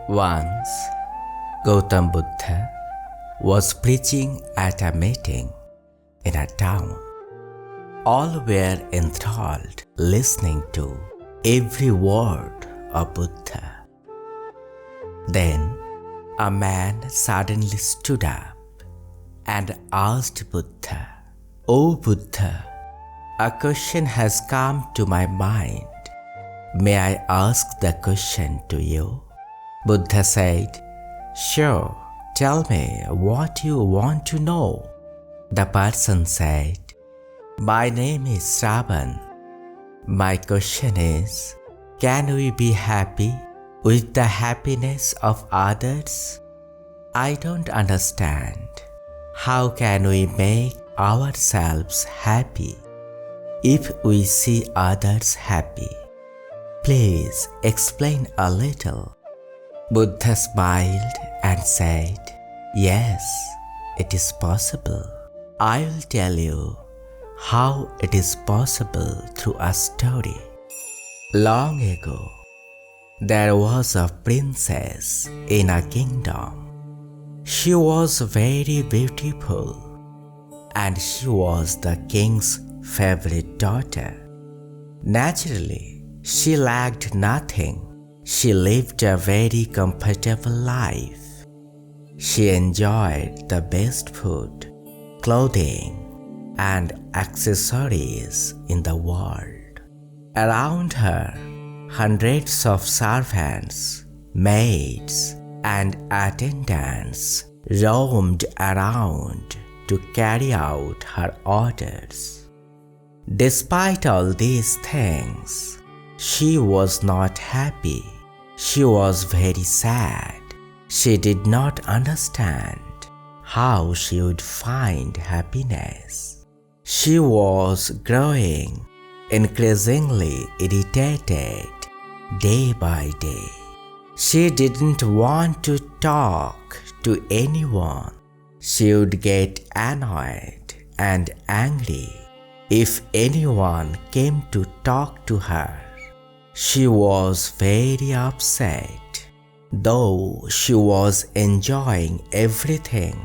Once, Gautama Buddha was preaching at a meeting in a town. All were enthralled, listening to every word of Buddha. Then a man suddenly stood up and asked Buddha, "O Buddha, a question has come to my mind. May I ask the question to you?" Buddha said, "Sure, tell me what you want to know." The person said, "My name is Shravan. My question is, can we be happy with the happiness of others? I don't understand. How can we make ourselves happy if we see others happy? Please explain a little." Buddha smiled and said, "Yes, it is possible. I will tell you how it is possible through a story. Long ago, there was a princess in a kingdom. She was very beautiful, and she was the king's favorite daughter. Naturally, she lacked nothing. She lived a very comfortable life. She enjoyed the best food, clothing, and accessories in the world. Around her, hundreds of servants, maids, and attendants roamed around to carry out her orders. Despite all these things, she was not happy. She was very sad. She did not understand how she would find happiness. She was growing increasingly irritated day by day. She didn't want to talk to anyone. She would get annoyed and angry if anyone came to talk to her. She was very upset, though she was enjoying everything,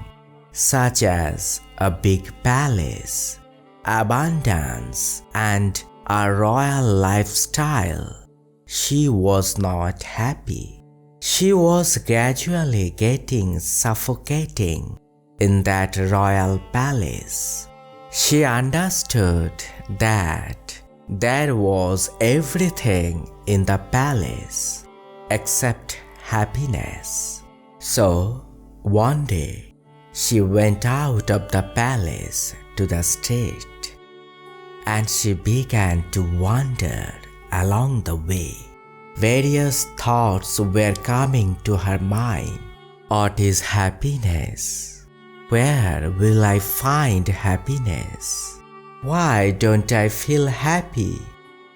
such as a big palace, abundance, and a royal lifestyle. She was not happy. She was gradually getting suffocating in that royal palace. She understood that there was everything in the palace except happiness. So, one day, she went out of the palace to the street, and she began to wander along the way. Various thoughts were coming to her mind. What is happiness? Where will I find happiness? Why don't I feel happy?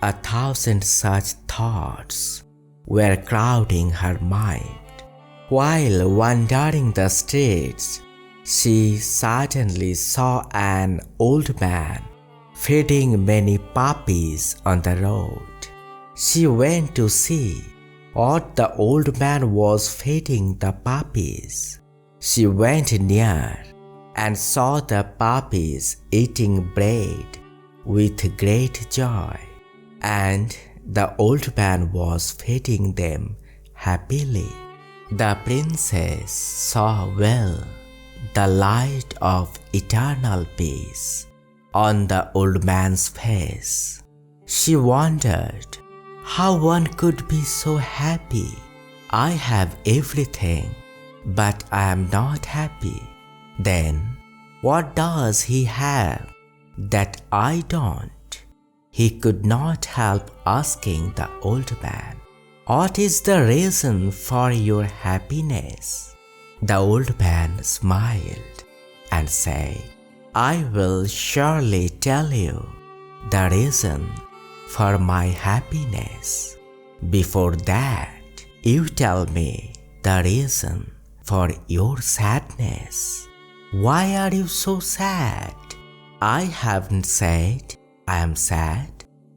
1,000 such thoughts were crowding her mind. While wandering the streets, she suddenly saw an old man feeding many puppies on the road. She went to see what the old man was feeding the puppies. She went near and saw the puppies eating bread with great joy, and the old man was feeding them happily. The princess saw well the light of eternal peace on the old man's face. She wondered how one could be so happy. I have everything, but I am not happy. Then, what does he have that I don't? He could not help asking the old man, "What is the reason for your happiness?" The old man smiled and said, "I will surely tell you the reason for my happiness. Before that, you tell me the reason for your sadness. Why are you so sad? "I haven't said I am sad,"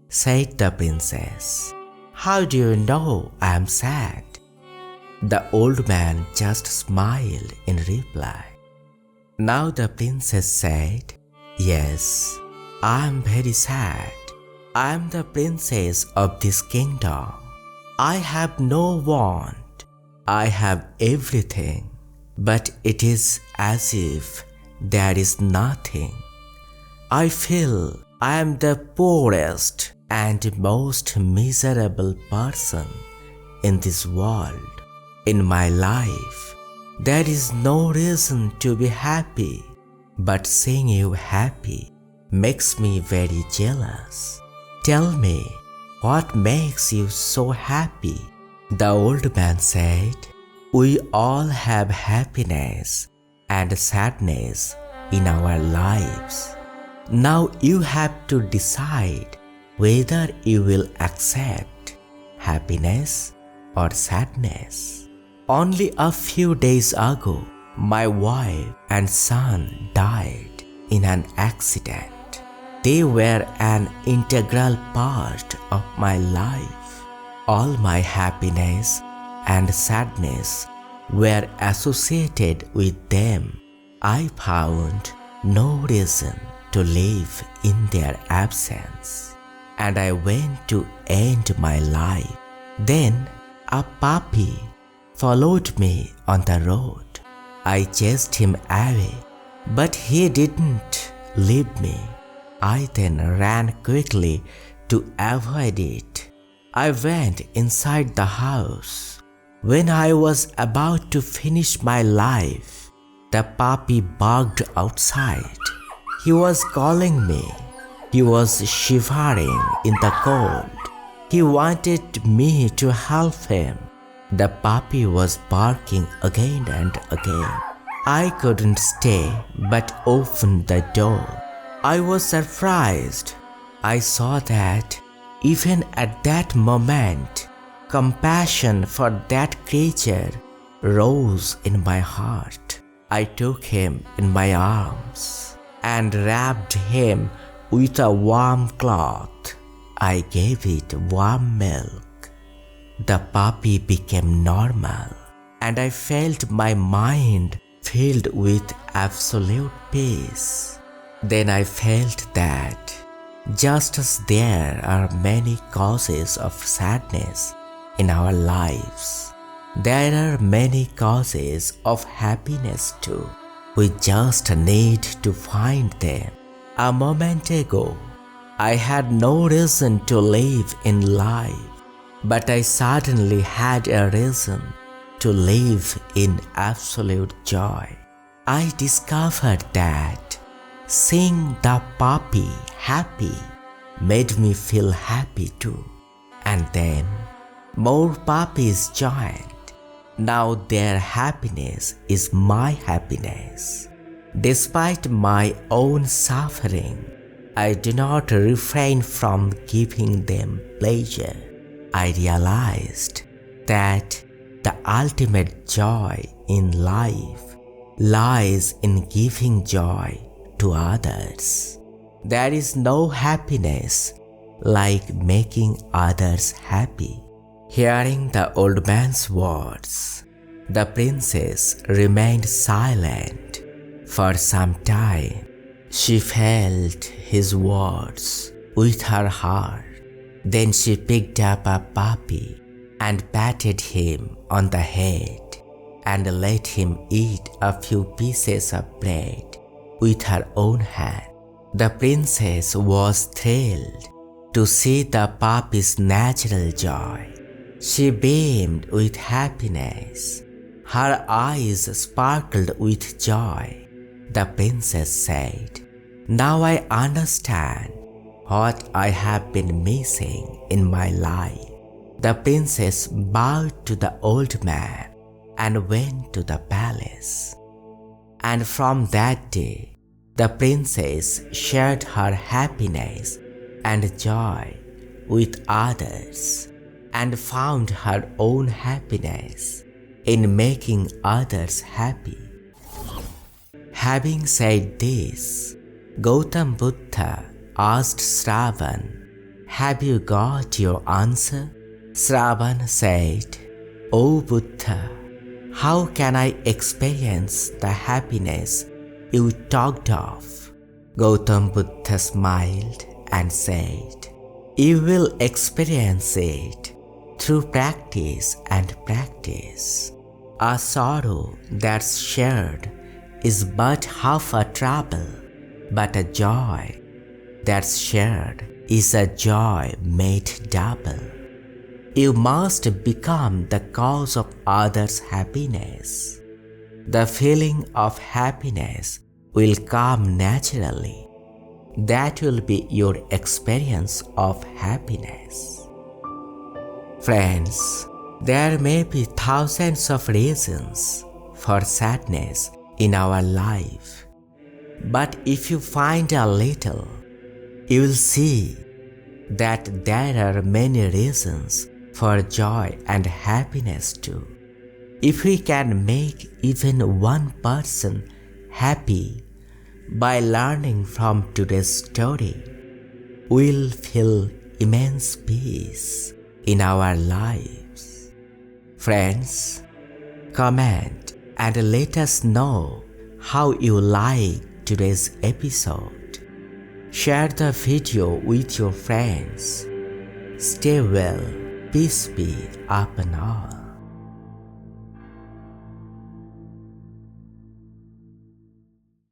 said the princess. "How do you know I am sad?" The old man just smiled in reply. Now the princess said, "Yes, I am very sad. I am the princess of this kingdom. I have no want. I have everything, but it is as if there is nothing. I feel I am the poorest and most miserable person in this world. In my life, there is no reason to be happy, but seeing you happy makes me very jealous. Tell me, what makes you so happy?" The old man said, "We all have happiness and sadness in our lives. Now you have to decide whether you will accept happiness or sadness. Only a few days ago, my wife and son died in an accident. They were an integral part of my life. All my happiness and sadness were associated with them. I found no reason to live in their absence, and I went to end my life. Then a puppy followed me on the road. I chased him away, but he didn't leave me. I then ran quickly to avoid it. I went inside the house. When I was about to finish my life, the puppy barked outside. He was calling me. He was shivering in the cold. He wanted me to help him. The puppy was barking again and again. I couldn't stay but opened the door. I was surprised. I saw that even at that moment, compassion for that creature rose in my heart. I took him in my arms and wrapped him with a warm cloth. I gave it warm milk. The puppy became normal, and I felt my mind filled with absolute peace. Then I felt that just as there are many causes of sadness in our lives, there are many causes of happiness too. We just need to find them. A moment ago, I had no reason to live in life, but I suddenly had a reason to live in absolute joy. I discovered that seeing the puppy happy made me feel happy too. And then more puppies joined. Now their happiness is my happiness. Despite my own suffering, I do not refrain from giving them pleasure. I realized that the ultimate joy in life lies in giving joy to others. There is no happiness like making others happy. Hearing the old man's words, the princess remained silent. For some time, she felt his words with her heart. Then she picked up a puppy and patted him on the head and let him eat a few pieces of bread with her own hand. The princess was thrilled to see the puppy's natural joy. She beamed with happiness. Her eyes sparkled with joy. The princess said, "Now I understand what I have been missing in my life." The princess bowed to the old man and went to the palace. And from that day, the princess shared her happiness and joy with others and found her own happiness in making others happy. Having said this, Gautama Buddha asked Shravan, "Have you got your answer?" Shravan said, "O Buddha, how can I experience the happiness you talked of?" Gautama Buddha smiled and said, "You will experience it through practice and practice. A sorrow that's shared is but half a trouble, but a joy that's shared is a joy made double. You must become the cause of others' happiness. The feeling of happiness will come naturally. That will be your experience of happiness." Friends, there may be thousands of reasons for sadness in our life, but if you find a little, you will see that there are many reasons for joy and happiness too. If we can make even one person happy by learning from today's story, we'll feel immense peace in our lives. Friends, comment and let us know how you like today's episode. Share the video with your friends. Stay well, peace be upon all.